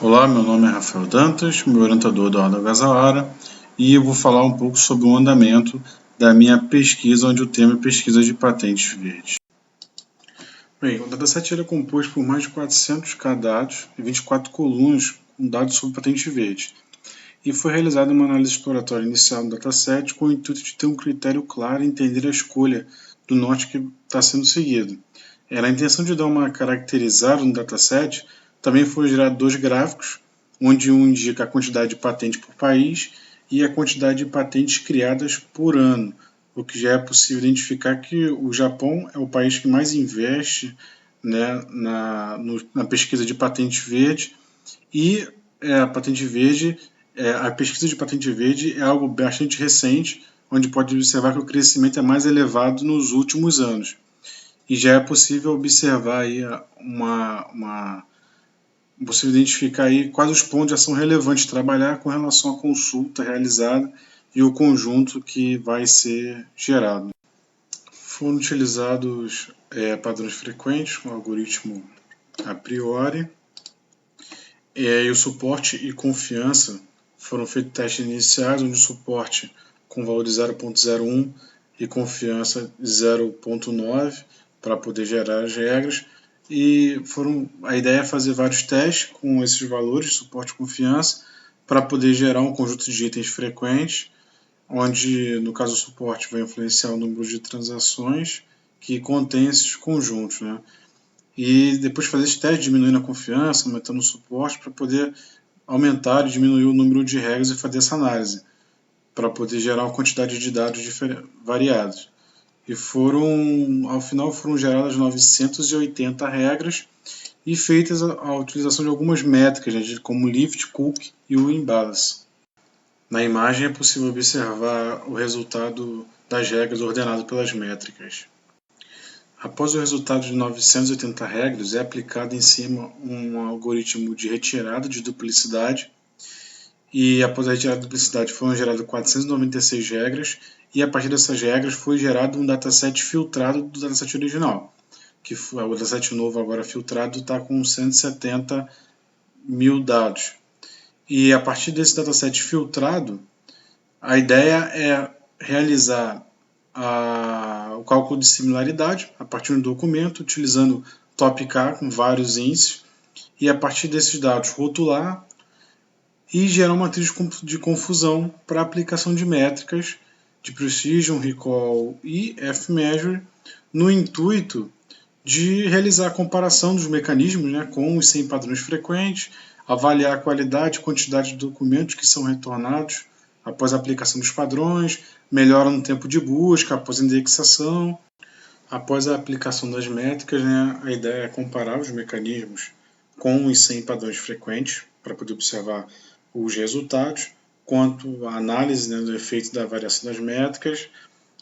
Olá, meu nome é Rafael Dantas, meu orientador da Ordem Gazawara, e eu vou falar um pouco sobre o andamento da minha pesquisa, onde o tema é pesquisa de patentes verdes. Bem, o dataset é composto por mais de 400 dados e 24 colunas com dados sobre patentes verdes, e foi realizada uma análise exploratória inicial do dataset com o intuito de ter um critério claro e entender a escolha do norte que está sendo seguido. Na intenção de dar uma caracterizada no dataset, também foram gerados dois gráficos, onde um indica a quantidade de patentes por país e a quantidade de patentes criadas por ano, o que já é possível identificar que o Japão é o país que mais investe, né, na pesquisa de patente verde, e a pesquisa de patente verde é algo bastante recente, onde pode observar que o crescimento é mais elevado nos últimos anos. E já é possível observar aí possível identificar aí quais os pontos de ação relevantes de trabalhar com relação à consulta realizada e o conjunto que vai ser gerado. Foram utilizados padrões frequentes com algoritmo a priori, e o suporte e confiança foram feitos testes iniciais, onde o suporte com valor de 0.01 e confiança 0.9 para poder gerar as regras. E a ideia é fazer vários testes com esses valores de suporte e confiança para poder gerar um conjunto de itens frequentes, onde, no caso, o suporte vai influenciar o número de transações que contém esses conjuntos, né? E depois fazer esse teste, diminuindo a confiança, aumentando o suporte, para poder aumentar e diminuir o número de regras e fazer essa análise, para poder gerar uma quantidade de dados variados. E ao final foram geradas 980 regras e feitas a utilização de algumas métricas, né, como lift, cook e o imbalance. Na imagem é possível observar o resultado das regras ordenado pelas métricas. Após o resultado de 980 regras, é aplicado em cima um algoritmo de retirada de duplicidade, e após a retirada de duplicidade foram geradas 496 regras, e a partir dessas regras foi gerado um dataset filtrado do dataset original, que o dataset novo agora filtrado está com 170 mil dados. E a partir desse dataset filtrado, a ideia é realizar o cálculo de similaridade a partir do documento, utilizando TOPK com vários índices, e a partir desses dados rotular e gerar uma matriz de confusão para aplicação de métricas de Precision, Recall e F-Measure, no intuito de realizar a comparação dos mecanismos, né, com os 100 padrões frequentes, avaliar a qualidade e quantidade de documentos que são retornados após a aplicação dos padrões, melhora no tempo de busca, após a indexação. Após a aplicação das métricas, né, a ideia é comparar os mecanismos com os 100 padrões frequentes para poder observar os resultados, quanto à análise, né, do efeito da variação das métricas,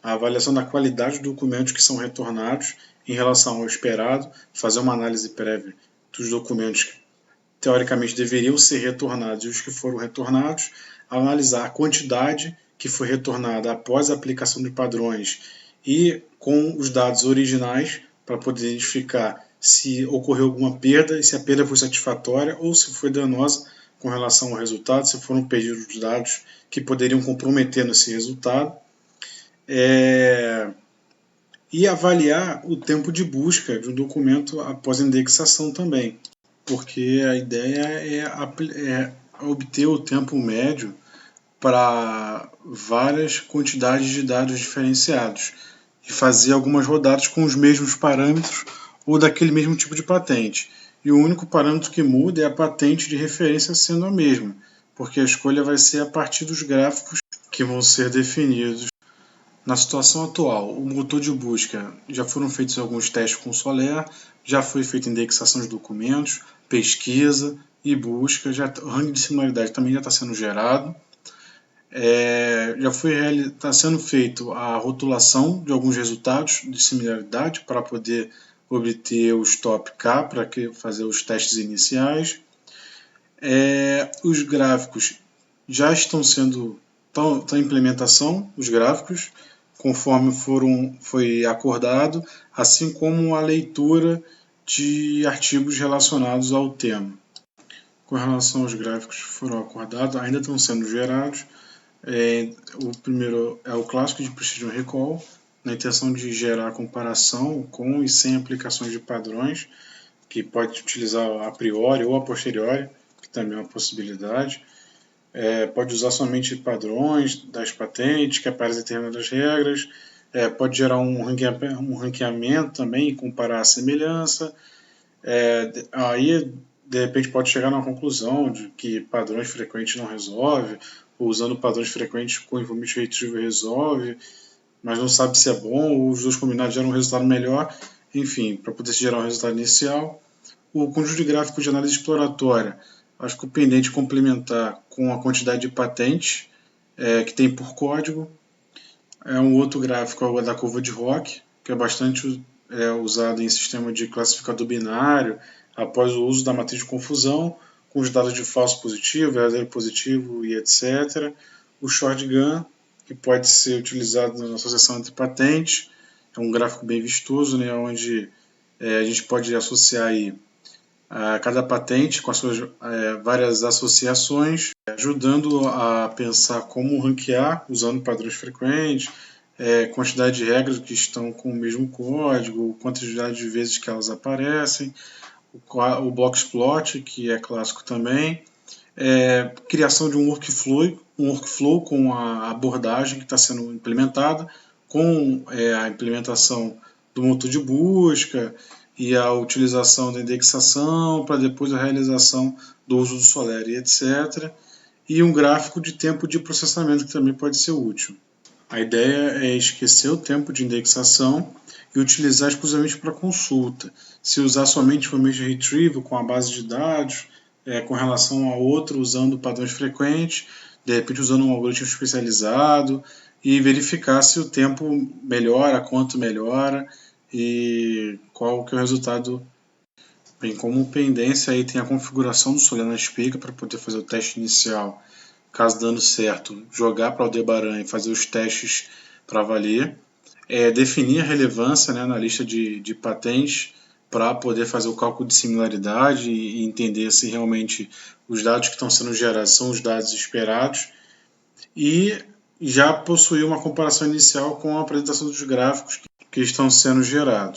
a avaliação da qualidade dos documentos que são retornados em relação ao esperado, fazer uma análise prévia dos documentos que teoricamente deveriam ser retornados e os que foram retornados, analisar a quantidade que foi retornada após a aplicação de padrões e com os dados originais para poder identificar se ocorreu alguma perda e se a perda foi satisfatória ou se foi danosa com relação ao resultado, se foram perdidos os dados que poderiam comprometer nesse resultado. E avaliar o tempo de busca de um documento após a indexação também, porque a ideia é obter o tempo médio para várias quantidades de dados diferenciados e fazer algumas rodadas com os mesmos parâmetros ou daquele mesmo tipo de patente. E o único parâmetro que muda é a patente de referência sendo a mesma, porque a escolha vai ser a partir dos gráficos que vão ser definidos. Na situação atual, o motor de busca já foram feitos alguns testes com Solr, já foi feita indexação de documentos, pesquisa e busca, o ranking de similaridade também já está sendo gerado. Já está sendo feito a rotulação de alguns resultados de similaridade para poder obter os top K para fazer os testes iniciais. Os gráficos já estão em implementação, os gráficos, conforme foi acordado, assim como a leitura de artigos relacionados ao tema. com relação aos gráficos que foram acordados, ainda estão sendo gerados. O primeiro é o clássico de Precision Recall, na intenção de gerar comparação com e sem aplicações de padrões, que pode utilizar a priori ou a posteriori, que também é uma possibilidade. Pode usar somente padrões das patentes que aparecem em determinadas regras. Pode gerar um ranqueamento também e comparar a semelhança. Aí, de repente, pode chegar numa conclusão de que padrões frequentes não resolve, ou usando padrões frequentes com Information Retrieval resolve, mas não sabe se é bom, ou os dois combinados geram um resultado melhor. Enfim, para poder gerar um resultado inicial. O conjunto de gráficos de análise exploratória, acho que o pendente complementar com a quantidade de patentes que tem por código. Um outro gráfico é o da curva de Rock, que é bastante usado em sistema de classificador binário, após o uso da matriz de confusão, com os dados de falso positivo, verdadeiro positivo e etc. O shotgun, que pode ser utilizado na associação entre patentes, é um gráfico bem vistoso, né, onde a gente pode associar aí a cada patente com as suas várias associações, ajudando a pensar como ranquear usando padrões frequentes, quantidade de regras que estão com o mesmo código, quantidade de vezes que elas aparecem, o Blockplot, que é clássico também, criação de um workflow com a abordagem que está sendo implementada, com a implementação do motor de busca e a utilização da indexação para depois a realização do uso do Solera e etc. E um gráfico de tempo de processamento que também pode ser útil. A ideia é esquecer o tempo de indexação e utilizar exclusivamente para consulta. Se usar somente Information Retrieval com a base de dados, com relação a outro usando padrões frequentes, de repente usando um algoritmo especializado, e verificar se o tempo melhora, quanto melhora e qual que é o resultado. Bem, como pendência aí tem a configuração do Solana Spica para poder fazer o teste inicial. Caso dando certo, jogar para o Aldebaran e fazer os testes para valer. Definir a relevância, né, na lista de patentes para poder fazer o cálculo de similaridade e entender se realmente os dados que estão sendo gerados são os dados esperados. E já possuir uma comparação inicial com a apresentação dos gráficos que estão sendo gerados.